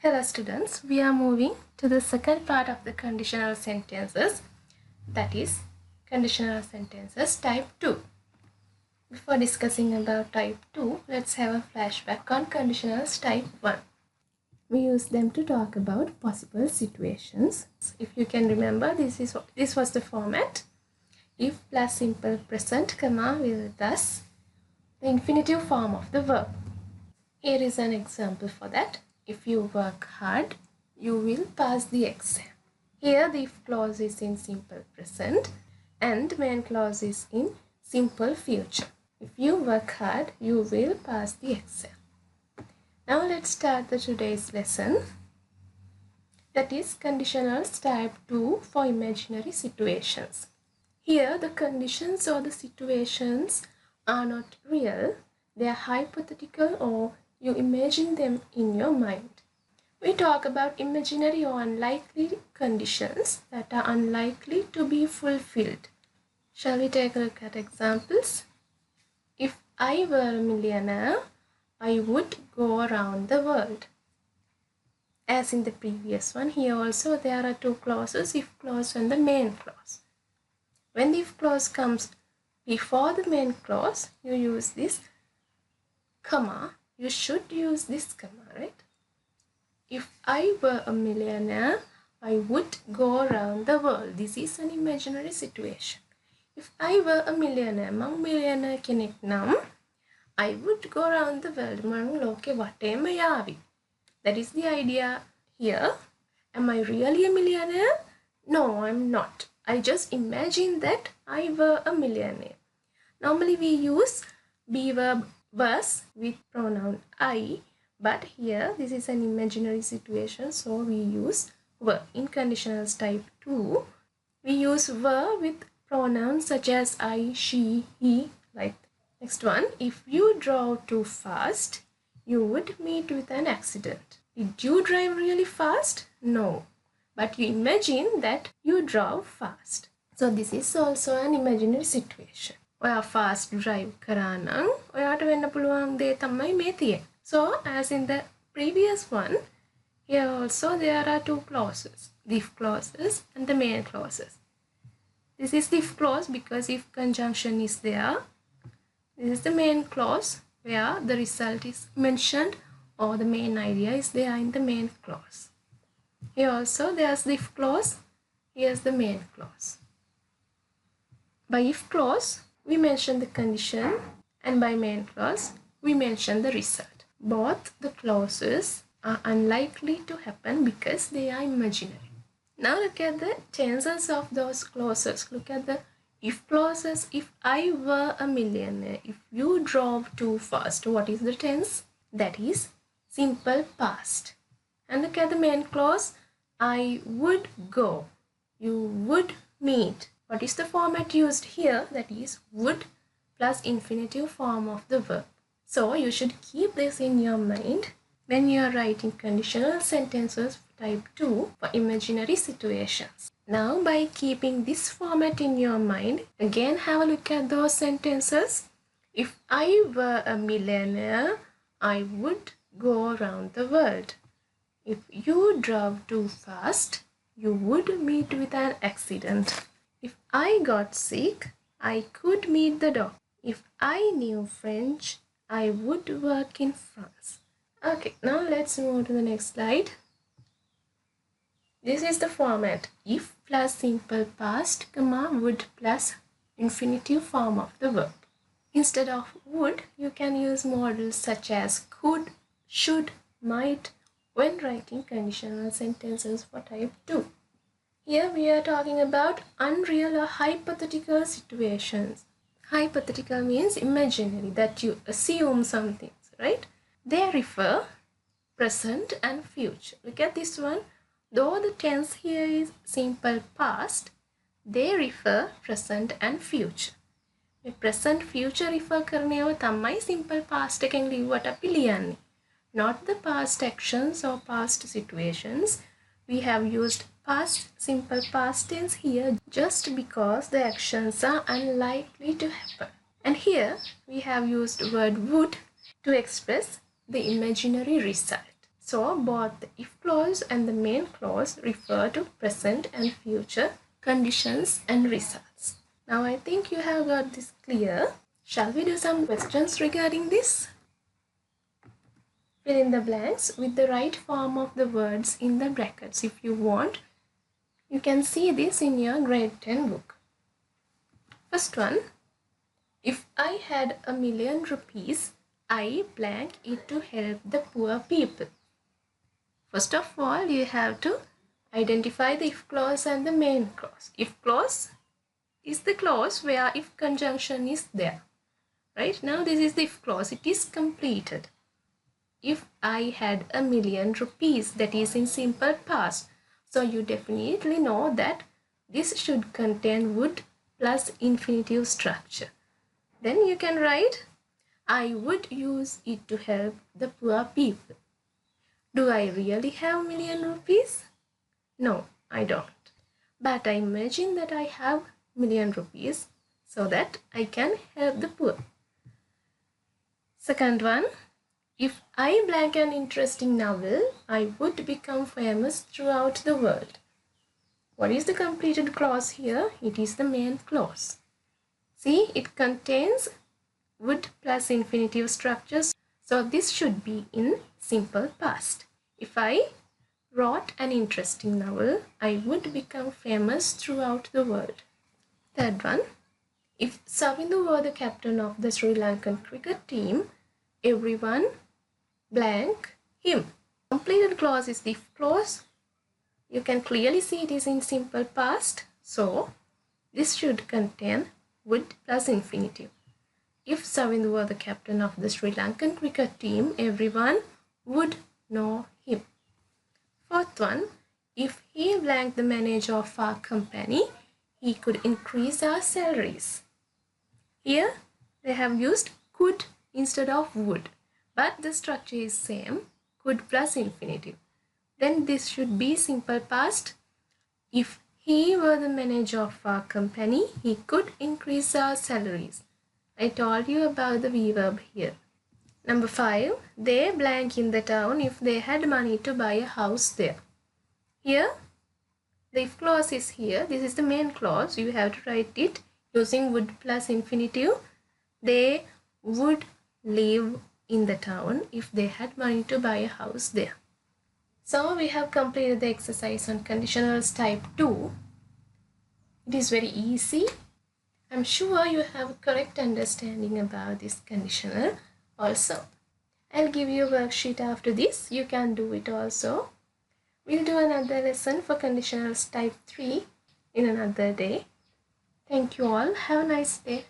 Hello students, we are moving to the second part of the conditional sentences, that is conditional sentences type 2. Before discussing about type 2, let's have a flashback on conditionals type 1. We use them to talk about possible situations. If you can remember, this was the format. If plus simple present comma will thus the infinitive form of the verb. Here is an example for that. If you work hard, you will pass the exam. Here the if clause is in simple present and main clause is in simple future. If you work hard, you will pass the exam. Now let's start today's lesson. That is conditionals type 2 for imaginary situations. Here the conditions or the situations are not real. They are hypothetical or you imagine them in your mind. We talk about imaginary or unlikely conditions that are unlikely to be fulfilled. Shall we take a look at examples? If I were a millionaire, I would go around the world. As in the previous one, here also there are two clauses, if clause and the main clause. When the if clause comes before the main clause, you use this comma. You should use this comma, right? If I were a millionaire, I would go around the world. This is an imaginary situation. If I were a millionaire, mang millionaire kenek nam, I would go around the world. Mang loke watema yavi. That is the idea here. Am I really a millionaire? No, I'm not. I just imagine that I were a millionaire. Normally we use be verb was with pronoun I, but here this is an imaginary situation, so we use were. In conditionals type 2, we use were with pronouns such as I, she, he, like that. Next one, if you drove too fast, you would meet with an accident. Did you drive really fast? No, but you imagine that you drove fast. So this is also an imaginary situation. ඔයා fast drive කරා නම් ඔයාට වෙන්න පුළුවන් දේ තමයි මේ තියෙන්නේ. So as in the previous one, here also there are two clauses, the if clauses and the main clauses. This is the if clause because if conjunction is there. This is the main clause where the result is mentioned or the main idea is there in the main clause. Here also there's the if clause, here's the main clause. By if clause, we mention the condition, and by main clause, we mention the result. Both the clauses are unlikely to happen because they are imaginary. Now look at the tenses of those clauses. Look at the if clauses. If I were a millionaire, if you drove too fast, what is the tense? That is simple past. And look at the main clause. I would go. You would meet. What is the format used here? That is would plus infinitive form of the verb. So you should keep this in your mind when you are writing conditional sentences type 2 for imaginary situations. Now by keeping this format in your mind, again have a look at those sentences. If I were a millionaire, I would go around the world. If you drove too fast, you would meet with an accident. If I got sick, I could meet the doctor. If I knew French, I would work in France. Okay, now let's move to the next slide. This is the format. If plus simple past, comma, would plus infinitive form of the verb. Instead of would, you can use models such as could, should, might when writing conditional sentences for type 2. Here we are talking about unreal or hypothetical situations. Hypothetical means imaginary, that you assume something, right? They refer present and future. Look at this one. Though the tense here is simple past, they refer present and future. The present future refer කරනේව තමයි simple past එකෙන් ලිව්වට අපි ලියන්නේ. Not the past actions or past situations. We have used past simple past tense here just because the actions are unlikely to happen. And here we have used word would to express the imaginary result. So both the if clause and the main clause refer to present and future conditions and results. Now I think you have got this clear. Shall we do some questions regarding this? Fill in the blanks with the right form of the words in the brackets. If you want, you can see this in your grade 10 book. First one, if I had ₹1,000,000, I blank it to help the poor people. First of all, you have to identify the if clause and the main clause. If clause is the clause where if conjunction is there. Right now, this is the if clause. It is completed. If I had ₹1,000,000, that is in simple past. So you definitely know that this should contain would plus infinitive structure. Then you can write, I would use it to help the poor people. Do I really have ₹1,000,000? No, I don't. But I imagine that I have ₹1,000,000 so that I can help the poor. Second one, if I blank an interesting novel, I would become famous throughout the world. What is the completed clause here? It is the main clause. See, it contains would plus infinitive structures. So this should be in simple past. If I wrote an interesting novel, I would become famous throughout the world. Third one, if Savindu were the captain of the Sri Lankan cricket team, everyone blank him. Completed clause is the if clause. You can clearly see it is in simple past. So this should contain would plus infinitive. If Savindu were the captain of the Sri Lankan cricket team, everyone would know him. Fourth one, if he blanked the manager of our company, he could increase our salaries. Here they have used could instead of would, but the structure is same, could plus infinitive. Then this should be simple past. If he were the manager of our company, he could increase our salaries. I told you about the V verb here. Number 5, they blank in the town if they had money to buy a house there. Here, the if clause is here. This is the main clause. You have to write it using would plus infinitive. They would live in the town if they had money to buy a house there. So we have completed the exercise on conditionals type 2. It is very easy. I'm sure you have a correct understanding about this conditional also. I'll give you a worksheet after this. You can do it also. We'll do another lesson for conditionals type 3 in another day. Thank you all. Have a nice day.